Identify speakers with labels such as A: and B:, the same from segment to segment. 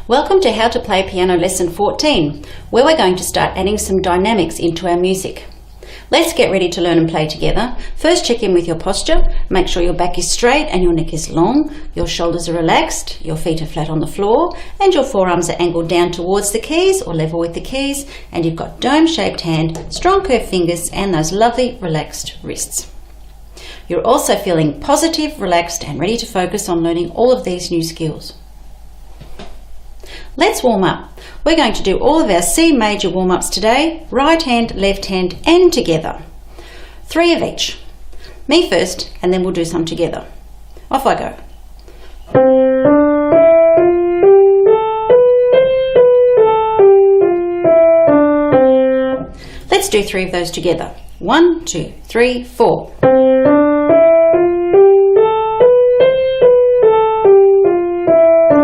A: Welcome to How to Play Piano Lesson 14, where we're going to start adding some dynamics into our music. Let's get ready to learn and play together. First, check in with your posture. Make sure your back is straight and your neck is long, your shoulders are relaxed, your feet are flat on the floor, and your forearms are angled down towards the keys or level with the keys, and you've got dome-shaped hand, strong curved fingers, and those lovely relaxed wrists. You're also feeling positive, relaxed, and ready to focus on learning all of these new skills. Let's warm up. We're going to do all of our C major warm-ups today, right hand, left hand, and together. 3 of each. Me first, and then we'll do some together. Off I go. Let's do 3 of those together. 1, 2, 3, 4.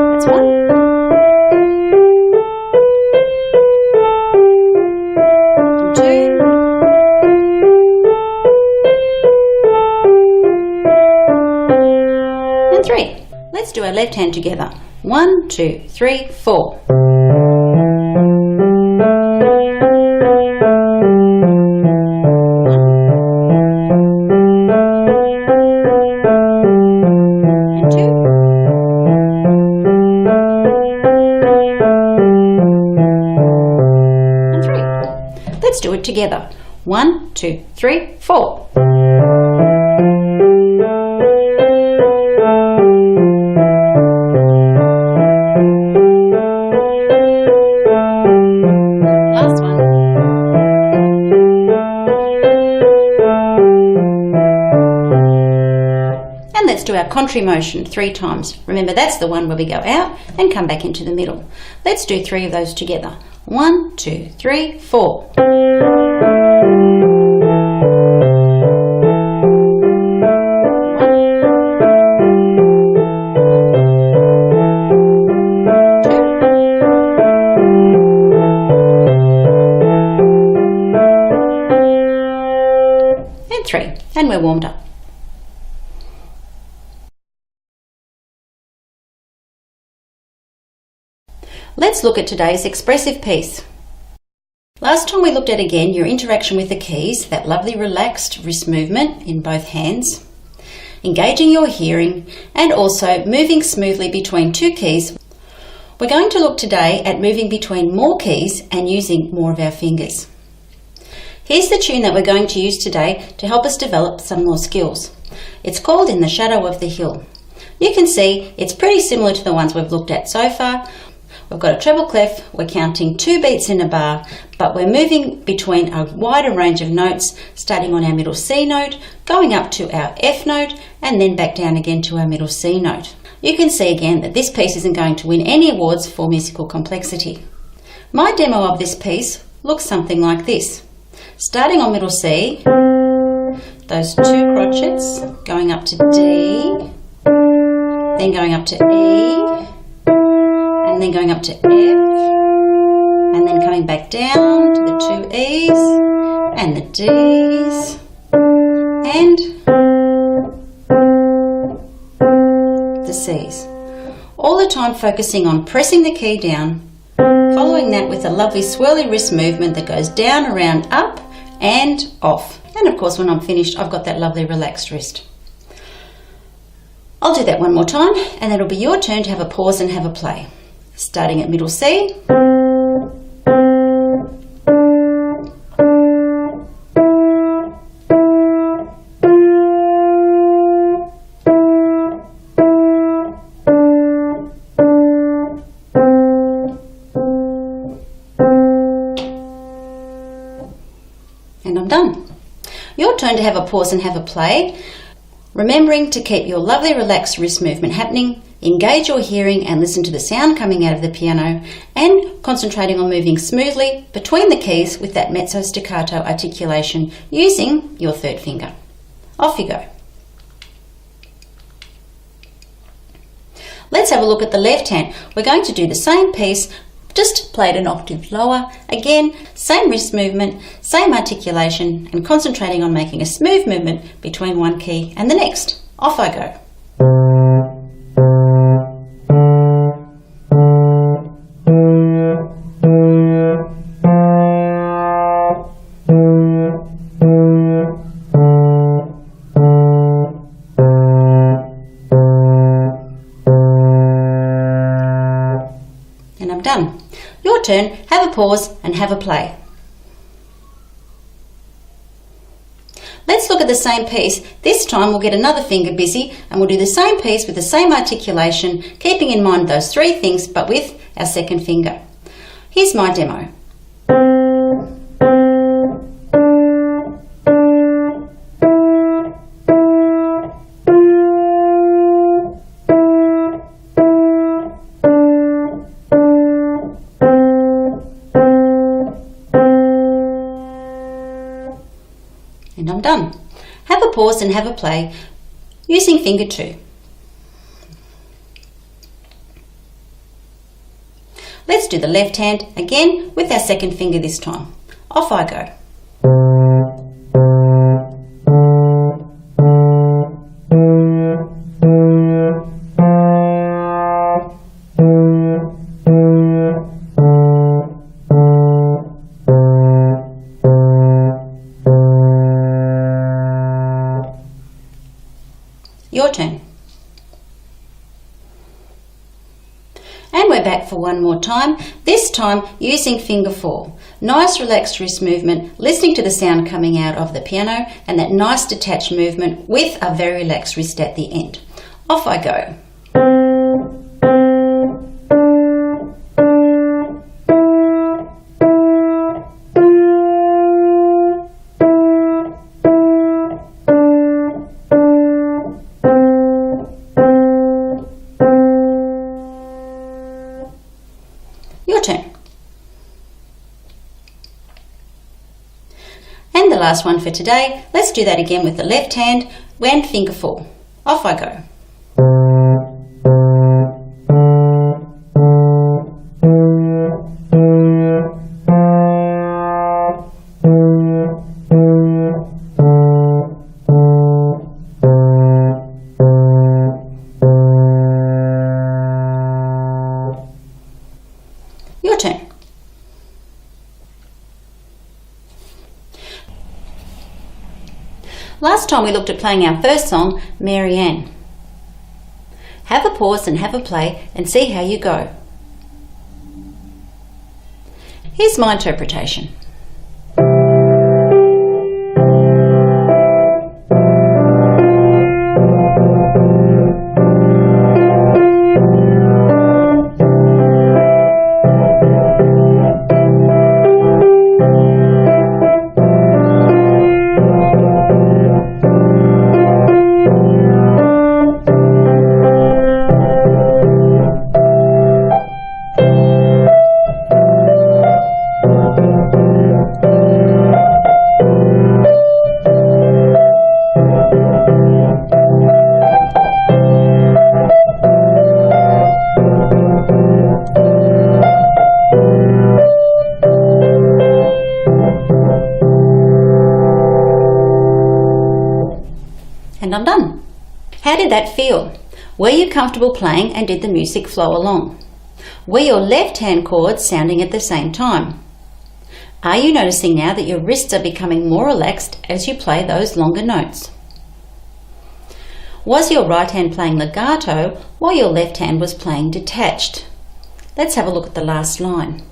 A: That's 1. Let's do our left hand together. 1, 2, 3, 4. And 2. And 3. Let's do it together. 1, 2, 3, 4. Let's do our contrary motion 3 times. Remember, that's the one where we go out and come back into the middle. Let's do 3 of those together. 1, 2, 3, 4. And 3. And we're warmed up. Let's look at today's expressive piece. Last time we looked at again your interaction with the keys, that lovely relaxed wrist movement in both hands, engaging your hearing, and also moving smoothly between 2 keys. We're going to look today at moving between more keys and using more of our fingers. Here's the tune that we're going to use today to help us develop some more skills. It's called In the Shadow of the Hill. You can see it's pretty similar to the ones we've looked at so far. We've got a treble clef, we're counting 2 beats in a bar, but we're moving between a wider range of notes, starting on our middle C note, going up to our F note, and then back down again to our middle C note. You can see again that this piece isn't going to win any awards for musical complexity. My demo of this piece looks something like this. Starting on middle C, those 2 crotchets, going up to D, then going up to E, and then going up to F, and then coming back down to the 2 E's, and the D's, and the C's. All the time focusing on pressing the key down, following that with a lovely swirly wrist movement that goes down, around, up, and off. And of course when I'm finished, I've got that lovely relaxed wrist. I'll do that one more time, and it'll be your turn to have a pause and have a play. Starting at middle C, and I'm done. Your turn to have a pause and have a play, remembering to keep your lovely relaxed wrist movement happening, engage your hearing and listen to the sound coming out of the piano, and concentrating on moving smoothly between the keys with that mezzo staccato articulation using your 3rd finger. Off you go. Let's have a look at the left hand. We're going to do the same piece, just played an octave lower. Again, same wrist movement, same articulation, and concentrating on making a smooth movement between one key and the next. Off I go. turn, have a pause and have a play. Let's look at the same piece. This time we'll get another finger busy and we'll do the same piece with the same articulation, keeping in mind those three things but with our second finger. Here's my demo. And I'm done. Have a pause and have a play using finger 2. Let's do the left hand again with our second finger this time. Off I go. Your turn. And we're back for one more time, this time using finger 4. Nice relaxed wrist movement, listening to the sound coming out of the piano and that nice detached movement with a very relaxed wrist at the end. Off I go. Your turn. And the last one for today, let's do that again with the left hand and finger 4. Off I go. Your turn. Last time we looked at playing our first song, Mary Ann. Have a pause and have a play and see how you go. Here's my interpretation. And I'm done. How did that feel? Were you comfortable playing and did the music flow along? Were your left hand chords sounding at the same time? Are you noticing now that your wrists are becoming more relaxed as you play those longer notes? Was your right hand playing legato while your left hand was playing detached? Let's have a look at the last line.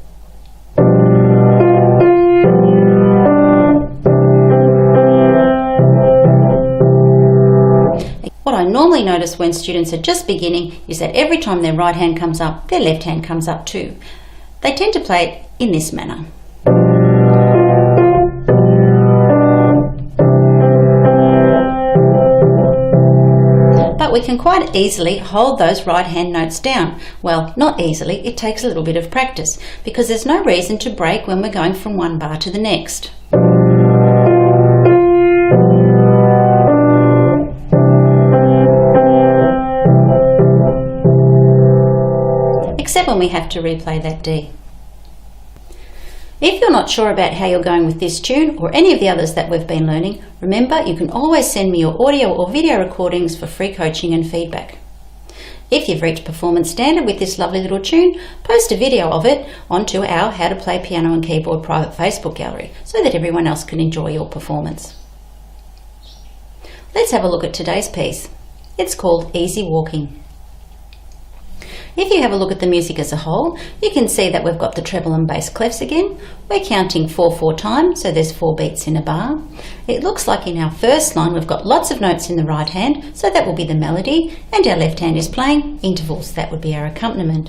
A: What I normally notice when students are just beginning is that every time their right hand comes up, their left hand comes up too. They tend to play it in this manner. But we can quite easily hold those right hand notes down. Well, not easily, it takes a little bit of practice because there's no reason to break when we're going from one bar to the next. Except when we have to replay that D. If you're not sure about how you're going with this tune or any of the others that we've been learning, remember you can always send me your audio or video recordings for free coaching and feedback. If you've reached performance standard with this lovely little tune, post a video of it onto our How to Play Piano and Keyboard private Facebook gallery so that everyone else can enjoy your performance. Let's have a look at today's piece. It's called Easy Walking. If you have a look at the music as a whole, you can see that we've got the treble and bass clefs again. We're counting 4/4 times, so there's 4 beats in a bar. It looks like in our first line we've got lots of notes in the right hand, so that will be the melody, and our left hand is playing intervals, that would be our accompaniment.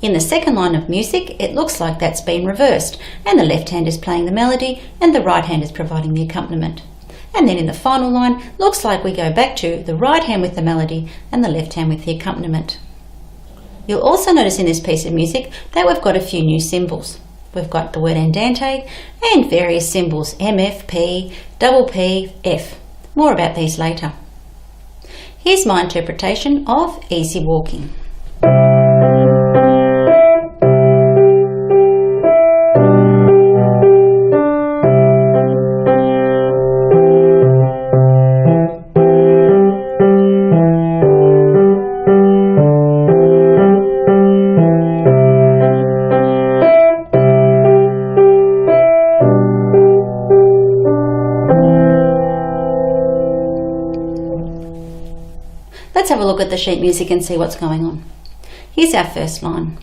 A: In the second line of music, it looks like that's been reversed, and the left hand is playing the melody, and the right hand is providing the accompaniment. And then in the final line, looks like we go back to the right hand with the melody and the left hand with the accompaniment. You'll also notice in this piece of music that we've got a few new symbols. We've got the word andante and various symbols, MF, P, double P, F. More about these later. Here's my interpretation of Easy Walking. Let's have a look at the sheet music and see what's going on. Here's our first line.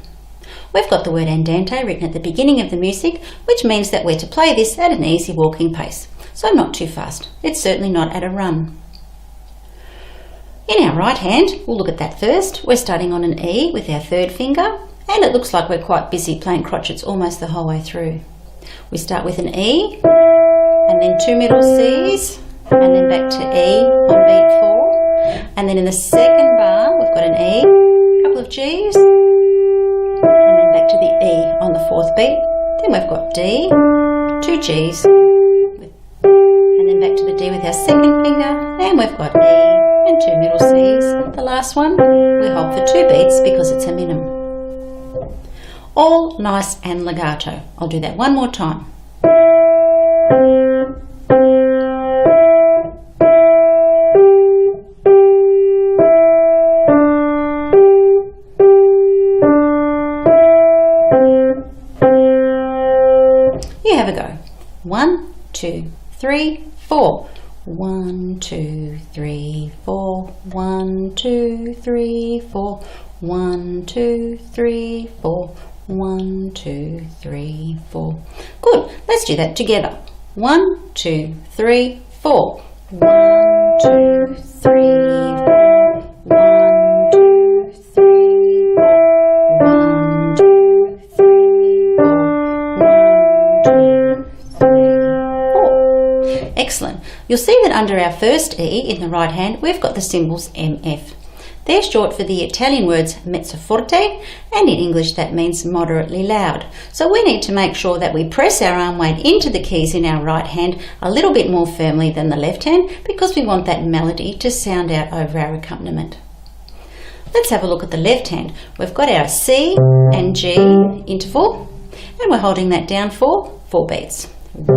A: We've got the word andante written at the beginning of the music, which means that we're to play this at an easy walking pace, so not too fast. It's certainly not at a run. In our right hand, we'll look at that first. We're starting on an E with our third finger, and it looks like we're quite busy playing crotchets almost the whole way through. We start with an E, and then 2 middle Cs, and then back to E on beat 4. And then in the second bar, we've got an E, a couple of Gs, and then back to the E on the 4th beat. Then we've got D, 2 Gs, and then back to the D with our second finger, and we've got E and 2 middle Cs. The last one, we hold for 2 beats because it's a minim. All nice and legato. I'll do that one more time. Have a go. 1, 2, 3, 4. 1, 2, 3, 4. 1, 2, 3, 4. 1, 2, 3, 4. 1, 2, 3, 4. Good. Let's do that together. 1, 2, 3, 4. 1, 2, 3, 4. 1, 2, 3, 4. 1, 2, 3, 4. Excellent. You'll see that under our first E in the right hand, we've got the symbols MF. They're short for the Italian words mezzo forte, and in English that means moderately loud. So we need to make sure that we press our arm weight into the keys in our right hand a little bit more firmly than the left hand, because we want that melody to sound out over our accompaniment. Let's have a look at the left hand. We've got our C and G interval, and we're holding that down for 4 beats. 1,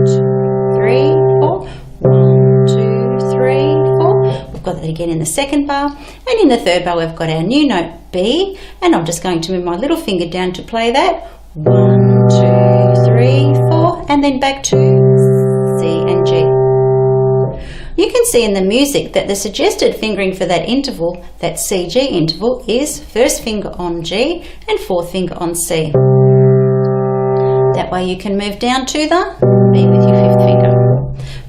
A: 2, 3, 4. 1, 2, 3, 4. We've got that again in the second bar, and in the third bar we've got our new note B, and I'm just going to move my little finger down to play that. 1, 2, 3, 4, and then back to C and G. You can see in the music that the suggested fingering for that interval, that C-G interval, is first finger on G and fourth finger on C. That way you can move down to the B with your fifth finger.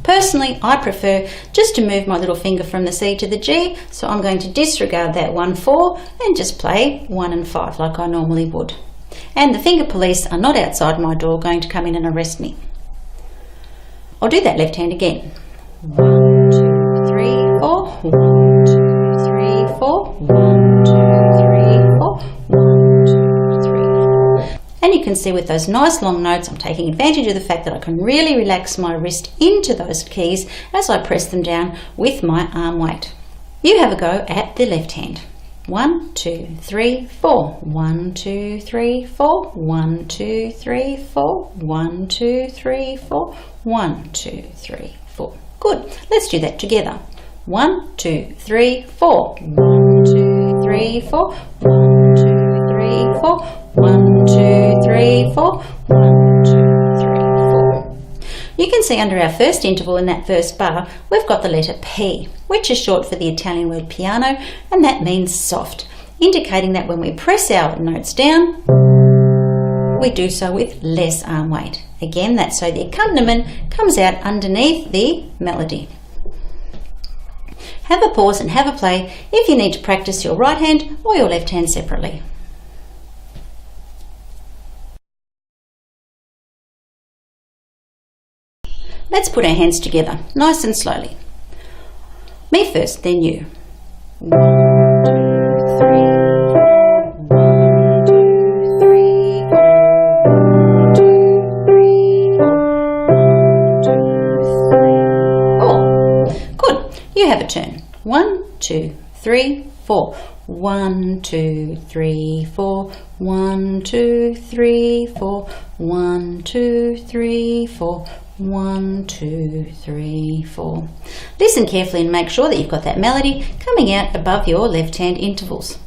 A: Personally, I prefer just to move my little finger from the C to the G, so I'm going to disregard that 1, 4 and just play 1 and 5 like I normally would. And the finger police are not outside my door going to come in and arrest me. I'll do that left hand again. 1, 2, 3, 4. 1, 2, 3, 4. 1, 2, 3, 4. 1, 2, 3, 4. And you can see with those nice long notes, I'm taking advantage of the fact that I can really relax my wrist into those keys as I press them down with my arm weight. You have a go at the left hand. 1, 2, 3, 4. 1, 2, 3, 4. 1, 2, 3, 4. 1, 2, 3, 4. 1, 2, 3, 4. Good. Let's do that together. 1, 2, 3, 4. 1, 2, 3, 4. 1, 2, 3, 4. 1, 2, 3, 4. 1, 2, 3, 4. You can see under our first interval in that first bar, we've got the letter P, which is short for the Italian word piano, and that means soft. indicating that when we press our notes down, we do so with less arm weight. Again, that's so the accompaniment comes out underneath the melody. Have a pause and have a play if you need to practice your right hand or your left hand separately. Let's put our hands together, nice and slowly. Me first, then you. 1, 2, 3. 1, 2, 3, 4. 1, 2, 3, 4. 1, 2, 3, 4. Good. You have a turn. 1, 2, 3, 4. 1, 2, 3, 4. 1, 2, 3, 4. 1, 2, 3, 4. 1, 2, 3, 4. Listen carefully and make sure that you've got that melody coming out above your left hand intervals.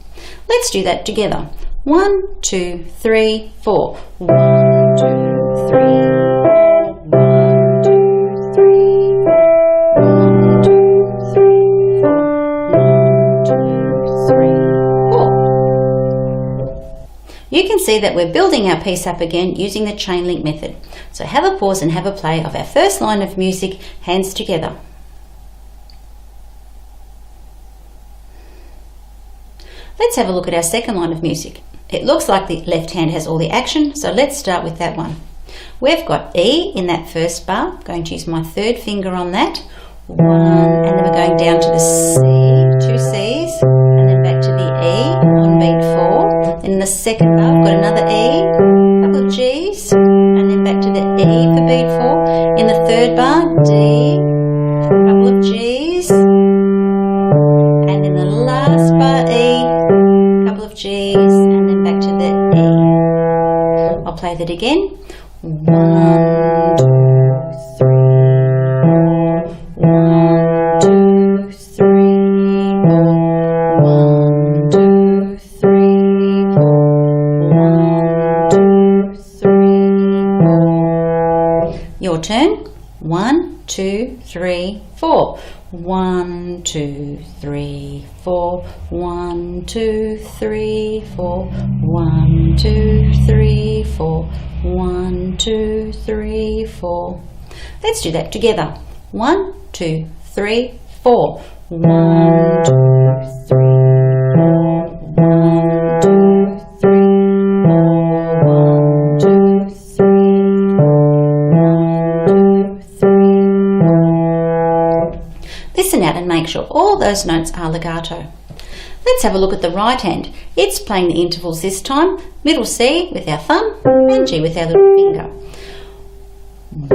A: Let's do that together. 1, 2, 3, 4. 1, 2, 3, 4. 1, 2, 3, 4. 1, 2, 3, 4. 1, 2, 3, 4. You can see that we're building our piece up again using the chain link method. So have a pause and have a play of our first line of music, hands together. Let's have a look at our second line of music. It looks like the left hand has all the action, so let's start with that one. We've got E in that first bar. I'm going to use my third finger on that. 1, and then we're going down to the C, 2 C's, and then back to the E on beat 4. Then in the second bar, we've got another E, couple of G's, and then back to the E for beat 4. In the third bar, D, couple of G's, and in the last bar, E, couple of G's, and then back to the E. I'll play that again. 1, 2, 3, 4. 1, 2, 3, 4. 1, 2, 3, 4. 1, 2, 3, 4. Your turn. 1, 2, 3, 4. 1, 2, 3, 4. 1, 2, 3, 4. 1, 2, 3, 4. 1, 2, 3, 4. Let's do that together. 1, 2, 3, 4. 1, 2, 3, 4. 1, 2, 3, 4. 1, 2, 3, 4. 1, 2, 3, 4. Listen out and make sure all those notes are legato. Let's have a look at the right hand. It's playing the intervals this time. Middle C with our thumb and G with our little finger. 1,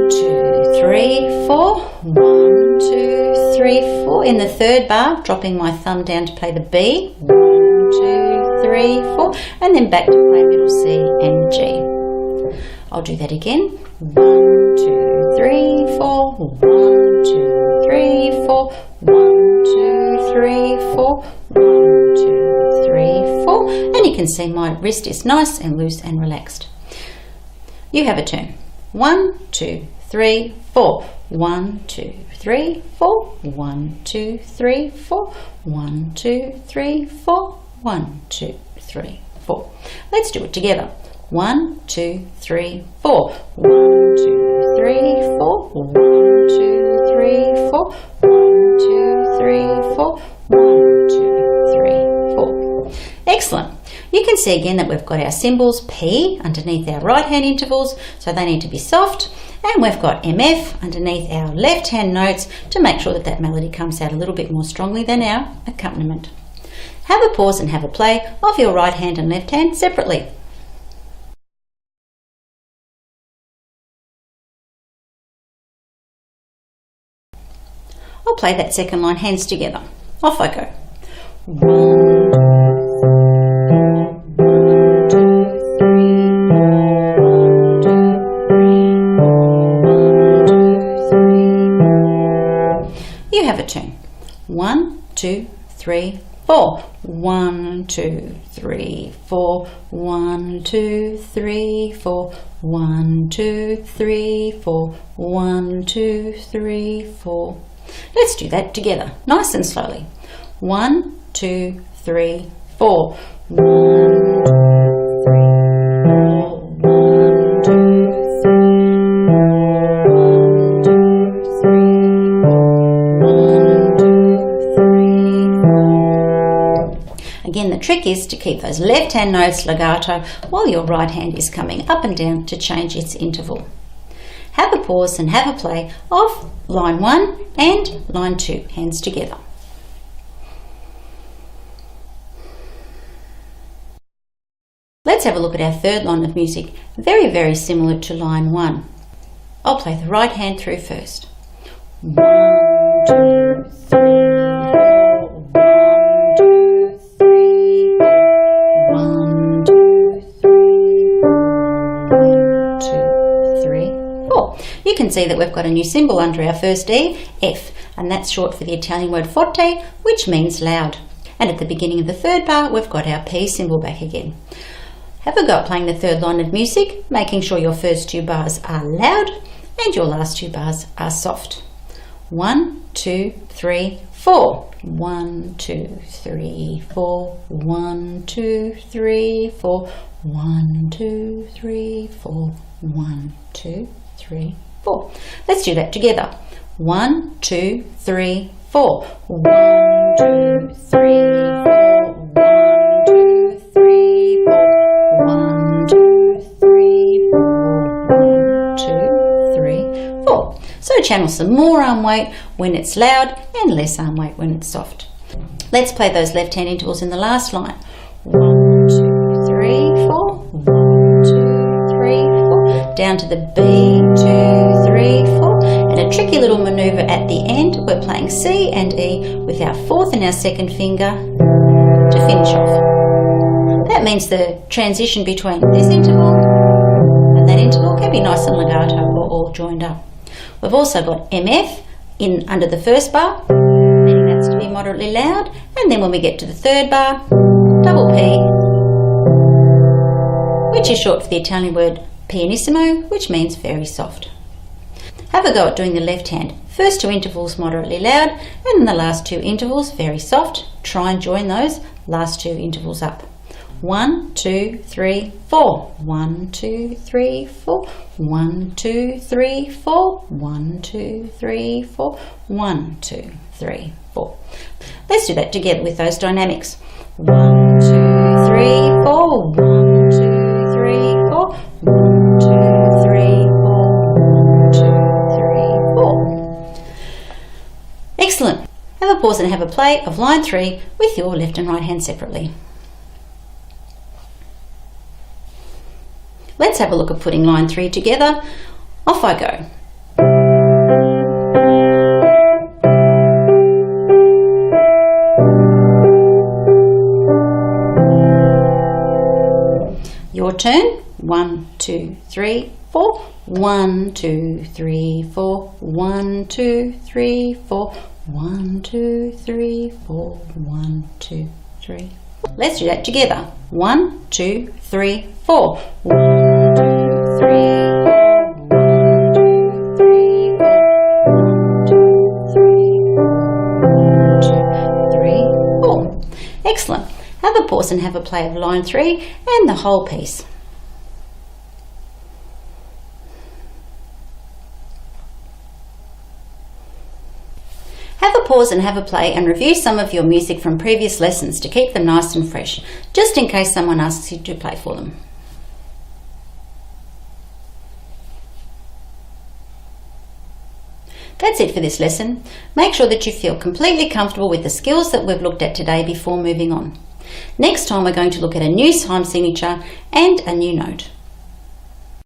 A: 2, 3, 4. 1, 2, 3, 4. In the third bar, dropping my thumb down to play the B. 1, 2, 3, 4. And then back to play middle C and G. I'll do that again. 1, 2, 3, 4. 1, 2, 3, 4. 1, 2, 3, 4. 1, 2, 3, 4. And you can see my wrist is nice and loose and relaxed. You have a turn. 1, 2, 3, 4. 1, 2, 3, 4. 1, 2, 3, 4. 1, 2, 3, 4. 1, 2, 3, 4. Let's do it together. 1, 2, 3, 4. 1, 2, 3, 4. 1, 2, 3, 4. 1, 2, 3, 4. 1, 2, 3, 4. Excellent. You can see again that we've got our cymbals P underneath our right hand intervals, so they need to be soft, and we've got MF underneath our left hand notes to make sure that that melody comes out a little bit more strongly than our accompaniment. Have a pause and have a play of your right hand and left hand separately. I'll play that second line, hands together. Off I go. 1, 2, 1, 2, 3, 4. 1, 2, 3, 4. 1, 2, 3, 4. You have a turn. 1, 2, 3, 4. 1, 2, 3, 4. 1, 2, 3, 4. 1, 2, 3, 4. 1, 2, 3, 4. Let's do that together, nice and slowly. 1, 2, 3, 4. 1, 2, 3, 4. 1, 2, 3, 4. 1, 2, 3, 4. 1, 2, 3, 4. Again, the trick is to keep those left hand notes legato while your right hand is coming up and down to change its interval. Have a pause and have a play of line 1 and line 2, hands together. Let's have a look at our third line of music, very, very similar to line 1. I'll play the right hand through first. 1, 2, 3, 4. 1, 2, 3, 4. 1, 2, 3, 4. 1, 2, 3, 4. You can see that we've got a new symbol under our first E, F, and that's short for the Italian word forte, which means loud. And at the beginning of the third bar, we've got our P symbol back again. Have a go at playing the third line of music, making sure your first 2 bars are loud and your last 2 bars are soft. 1, 2, 3, 4. 1, 2, 3, 4. 1, 2, 3, 4. 1, 2, 3, 4. 1, 2, 3, 4. Let's do that together. 1, 2, 3, 4. 1, 2, 3, 4. 1, 2, 3, 4. 1, 2, 3, 4. 1, 2, 3, 4. So channel some more arm weight when it's loud and less arm weight when it's soft. Let's play those left hand intervals in the last line. 1, 2, 3, 4. 1, 2, 3, 4. Down to the B, 2, 3, 4. And a tricky little manoeuvre at the end. We're playing C and E with our 4th and our 2nd finger to finish off. That means the transition between this interval and that interval can be nice and legato or all joined up. We've also got MF in under the first bar, meaning that's to be moderately loud, and then when we get to the third bar, double P, which is short for the Italian word pianissimo, which means very soft. Have a go at doing the left hand. First 2 intervals moderately loud, and then the last 2 intervals very soft. Try and join those last 2 intervals up. 1, 2, 3, 4. 1, 2, 3, 4. 1, 2, 3, 4. 1, 2, 3, 4. 1, 2, 3, 4. Let's do that together with those dynamics. 1, 2, 3, 4. 1, 2, 3, 4. 1, 2, 3, 4. 1, 2, 3, 4. Excellent. Have a pause and have a play of line 3 with your left and right hand separately. Let's have a look at putting line 3 together. Off I go. Your turn. 1, 2, 3, 4. 1, 2, 3, 4. 1, 2, 3, 4. 1, 2, 3, 4. 1, 2, 3. Let's do that together. 1, 2, 3, 4. 1, 2, 3, 4. 1, 2, 3, 4. 1, 2, 3, 4. 1, 2, 3, 4. Excellent. Have a pause and have a play of line 3 and the whole piece. Have a pause and have a play and review some of your music from previous lessons to keep them nice and fresh, just in case someone asks you to play for them. That's it for this lesson. Make sure that you feel completely comfortable with the skills that we've looked at today before moving on. Next time we're going to look at a new time signature and a new note.